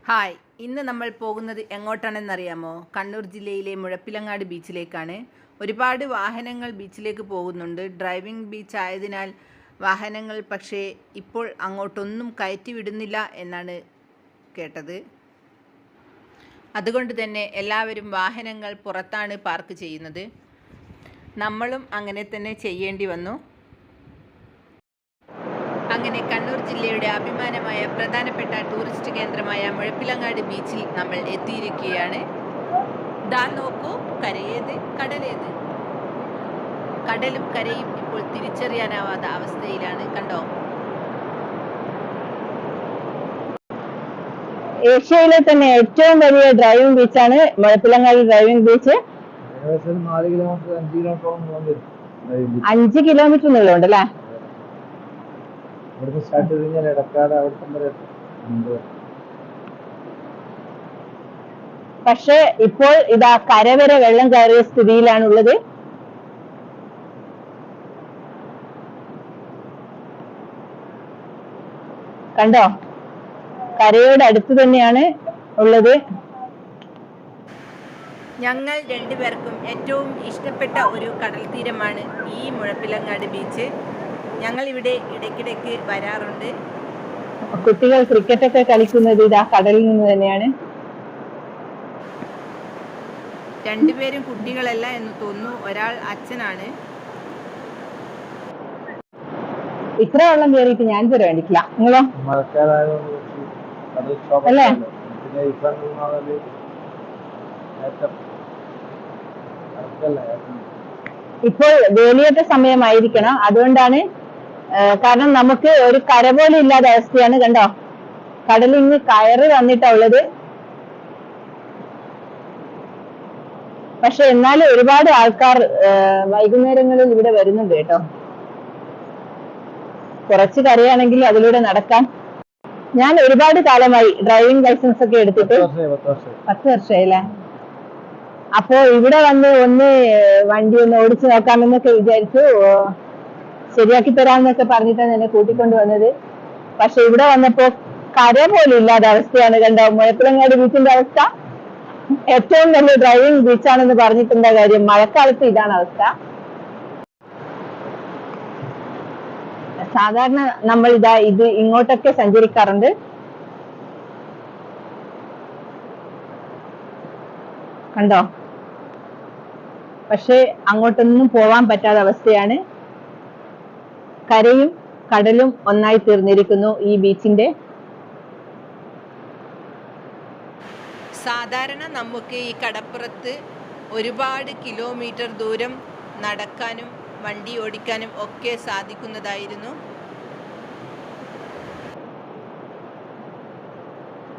Hi, ഇന്ന് നമ്മൾ പോകുന്നത് എങ്ങോട്ടാണെന്നറിയാമോ? കണ്ണൂർ ജില്ലയിലെ മുഴപ്പിലങ്ങാട് ബീച്ചിലേക്കാണ്. ഒരുപാട് വാഹനങ്ങൾ ബീച്ചിലേക്ക് പോകുന്നുണ്ട്. ഡ്രൈവിംഗ് ബീച്ച് ആയതിനാൽ വാഹനങ്ങൾ പക്ഷേ ഇപ്പോൾ അങ്ങോട്ടൊന്നും കയറ്റി വിടുന്നില്ല എന്നാണ് കേട്ടത്. അതുകൊണ്ട് തന്നെ എല്ലാവരും വാഹനങ്ങൾ പുറത്താണ് പാർക്ക് ചെയ്യുന്നത്. നമ്മളും അങ്ങനെ തന്നെ ചെയ്യേണ്ടി വന്നു. അങ്ങനെ കണ്ണൂർ ജില്ലയുടെ അഭിമാനമായ പ്രധാനപ്പെട്ട ടൂറിസ്റ്റ് കേന്ദ്രമായ മുഴപ്പിലങ്ങാട് ബീച്ചിൽ നമ്മൾ എത്തിയിരിക്കുകയാണ്. ദാ നോക്കൂ, കരയേത് കടലേത്. കടലും കരയും ഇപ്പോൾ തിരിച്ചറിയാനാവാത്ത അവസ്ഥയിലാണ്. കണ്ടോ? ഏഷ്യയിലെ തന്നെ ഏറ്റവും വലിയ ഡ്രൈവിംഗ് ബീച്ചാണ് മുഴപ്പിലങ്ങാട് ഡ്രൈവിംഗ് ബീച്ച്. 5 കിലോമീറ്റർ നീളമുണ്ട് അല്ലേ? പക്ഷെ ഇപ്പോൾ ഇതാ കരവരെ വെള്ളം കയറിയ സ്ഥിതിയിലാണുള്ളത്. കണ്ടോ? കരയോട് അടുത്ത് തന്നെയാണ് ഉള്ളത്. ഞങ്ങൾ രണ്ടുപേർക്കും ഏറ്റവും ഇഷ്ടപ്പെട്ട ഒരു കടൽ തീരമാണ് ഈ മുഴപ്പിലങ്ങാട് ബീച്ച്. ഞങ്ങൾ ഇവിടെ ഇടയ്ക്കിടയ്ക്ക് വരാറുണ്ട്. കുട്ടികൾ ക്രിക്കറ്റൊക്കെ കളിക്കുന്നത് ഇതാ കടലിൽ നിന്ന് തന്നെയാണ്. രണ്ടുപേരും കുട്ടികളല്ല എന്ന് തോന്നുന്നു, ഒരാൾ അച്ഛനാണ്. ഇത്ര വെള്ളം കയറിയിട്ട് ഞാൻ ഇതുവരെ കണ്ടിട്ടില്ല. നിങ്ങളോ? അല്ലേ? ഇപ്പോൾ വേലിയേറ്റ സമയമായിരിക്കണം, അതുകൊണ്ടാണ്. കാരണം നമുക്ക് ഒരു കര പോലും ഇല്ലാത്ത അവസ്ഥയാണ്. കണ്ടോ? കടലിന്ന് കയറി വന്നിട്ടാ ഉള്ളത്. പക്ഷെ എന്നാലും ഒരുപാട് ആൾക്കാർ വൈകുന്നേരങ്ങളിൽ ഇവിടെ വരുന്നുണ്ട് കേട്ടോ. കുറച്ച് കരയാണെങ്കിൽ അതിലൂടെ നടക്കാൻ. ഞാൻ ഒരുപാട് കാലമായി ഡ്രൈവിംഗ് ലൈസൻസ് ഒക്കെ എടുത്തിട്ട്. 10 വർഷമായില്ലേ? അപ്പോ ഇവിടെ വന്ന് ഒന്ന് വണ്ടി ഒന്ന് ഓടിച്ചു നോക്കാമെന്നൊക്കെ വിചാരിച്ചു. ശരിയാക്കി തരാമെന്നൊക്കെ പറഞ്ഞിട്ടാണ് എന്നെ കൂട്ടിക്കൊണ്ട് വന്നത്. പക്ഷെ ഇവിടെ വന്നപ്പോ കര പോലും ഇല്ലാത്ത അവസ്ഥയാണ്. കണ്ടോ മുഴപ്പിലങ്ങാട് ബീച്ചിന്റെ അവസ്ഥ? ഏറ്റവും വലിയ ഡ്രൈവിംഗ് ബീച്ചാണെന്ന് പറഞ്ഞിട്ടുള്ള കാര്യം, മഴക്കാലത്ത് ഇതാണ് അവസ്ഥ. സാധാരണ നമ്മൾ ഇത് ഇങ്ങോട്ടൊക്കെ സഞ്ചരിക്കാറുണ്ട്. കണ്ടോ? പക്ഷെ അങ്ങോട്ടൊന്നും പോവാൻ പറ്റാത്ത അവസ്ഥയാണ്. കരയും കടലും ഒന്നായി തീർന്നിരിക്കുന്നു ഈ ബീച്ചിന്റെ. സാധാരണ നമുക്ക് ഈ കടപ്പുറത്ത് ഒരുപാട് കിലോമീറ്റർ ദൂരം നടക്കാനും വണ്ടി ഓടിക്കാനും ഒക്കെ സാധിക്കുന്നതായിരുന്നു.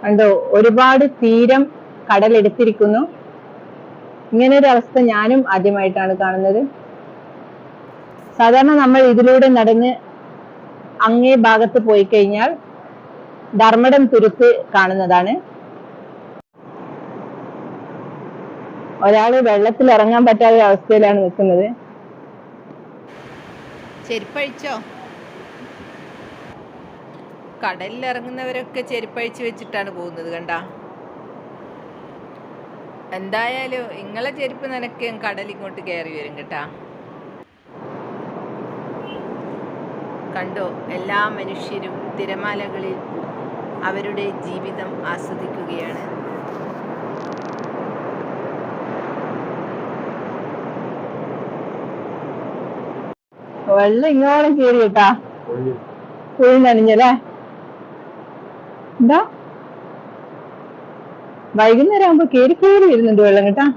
കണ്ടോ? ഒരുപാട് തീരം കടലെടുത്തിരിക്കുന്നു. ഇങ്ങനെ ഒരു അവസ്ഥ ഞാനും ആദ്യമായിട്ടാണ് കാണുന്നത്. സാധാരണ നമ്മൾ ഇതിലൂടെ നടന്ന് അങ്ങേ ഭാഗത്ത് പോയി കഴിഞ്ഞാൽ ധർമ്മടം തുരുത്ത് കാണുന്നതാണ്. ഒരാള് വെള്ളത്തിൽ ഇറങ്ങാൻ പറ്റാത്ത അവസ്ഥയിലാണ് നിൽക്കുന്നത്. ചെരുപ്പഴിച്ചോ? കടലിൽ ഇറങ്ങുന്നവരൊക്കെ ചെരുപ്പഴിച്ച് വെച്ചിട്ടാണ് പോകുന്നത്. കണ്ട? എന്തായാലും നിങ്ങളെ ചെരുപ്പ് നിനക്ക് കടൽ ഇങ്ങോട്ട് കയറി വരും കേട്ടാ. കണ്ടോ? എല്ലാ മനുഷ്യരും തിരമാലകളിൽ അവരുടെ ജീവിതം ആസ്വദിക്കുകയാണ്. വെള്ളം ഇങ്ങോളം കയറി കേട്ടാ. കുഴി നനഞ്ഞല്ലേ? എന്താ വൈകുന്നേരം ആകുമ്പോ കയറി വരുന്നുണ്ട് വെള്ളം കേട്ടാ.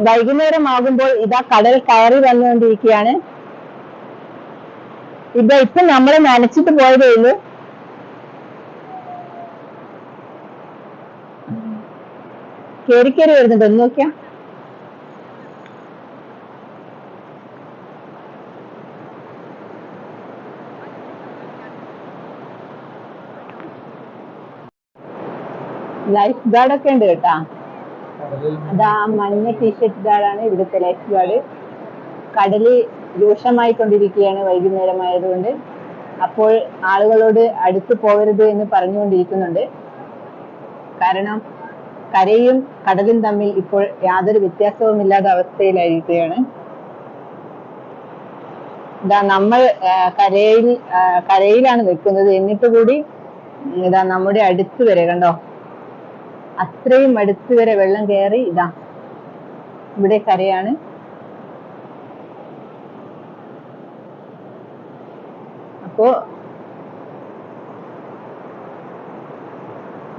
വൈകുന്നേരം ആകുമ്പോൾ ഇതാ കടൽ കയറി വന്നുകൊണ്ടിരിക്കുകയാണ്. ഇപ്പൊ നമ്മളെ നനച്ചിട്ട് പോയതേ ഉള്ളൂ. കയറി വരുന്നുണ്ട്. ഒന്ന് നോക്കിയാ. ലൈഫ് ഗാർഡ് ഒക്കെ ഉണ്ട് കേട്ടാ. അതാ മഞ്ഞ ടീഷർട്ട് ഗാർഡാണ് ഇവിടുത്തെ ലൈഫ് ഗാർഡ്. കടല് രൂക്ഷമായി കൊണ്ടിരിക്കുകയാണ് വൈകുന്നേരം ആയതുകൊണ്ട്. അപ്പോൾ ആളുകളോട് അടുത്ത് പോകരുത് എന്ന് പറഞ്ഞുകൊണ്ടിരിക്കുന്നുണ്ട്. കാരണം കരയും കടലും തമ്മിൽ ഇപ്പോൾ യാതൊരു വ്യത്യാസവുമില്ലാത്ത അവസ്ഥയിലായിരിക്കുകയാണ്. ഇതാ നമ്മൾ കരയിലാണ് നിൽക്കുന്നത്, എന്നിട്ട് കൂടി ഇതാ നമ്മുടെ അടുത്ത് വരെ കണ്ടോ, അത്രയും അടുത്ത് വരെ വെള്ളം കയറി. ഇതാ ഇവിടെ കരയാണ്. അപ്പോ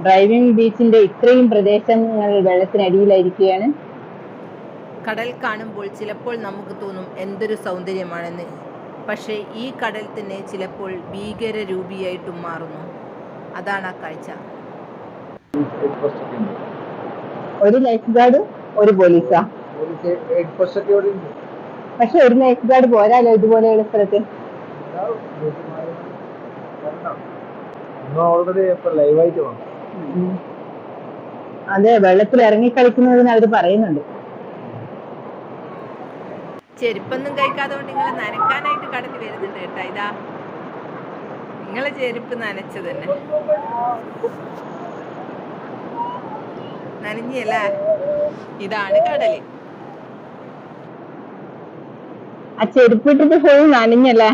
ഡ്രൈവിംഗ് ബീച്ചിന്റെ ഇത്രയും പ്രദേശങ്ങൾ വെള്ളത്തിനടിയിലായിരിക്കുകയാണ്. കടൽ കാണുമ്പോൾ ചിലപ്പോൾ നമുക്ക് തോന്നും എന്തൊരു സൗന്ദര്യമാണെന്ന്. പക്ഷേ ഈ കടൽ തന്നെ ചിലപ്പോൾ ഭീകര രൂപിയായിട്ടും മാറുന്നു. അതാണ് ആ കാഴ്ച. ഒരു ലൈഫ് ഗാർഡും ഒരു പോലീസാ. പക്ഷെ ഒരു ലൈഫ് ഗാർഡ് പോരാലോ ഇതുപോലെയുള്ള സ്ഥലത്ത്. അതെ, വെള്ളത്തിൽ ഇറങ്ങി കളിക്കുന്നതിന് അവര് പറയുന്നുണ്ട്. ചെരുപ്പൊന്നും കഴിക്കാതെ കൊണ്ട് നിങ്ങളെ നനക്കാനായിട്ട് കടലിൽ വരുന്നുണ്ട് കേട്ടാ. ഇതാ നിങ്ങളെ ചെരുപ്പ് നനച്ചത് തന്നെ, നനഞ്ഞല്ലേ. ഇതാണ് കടല്. ആ ചെരുപ്പിട്ടിട്ട് ഫുൾ നനഞ്ഞല്ലേ.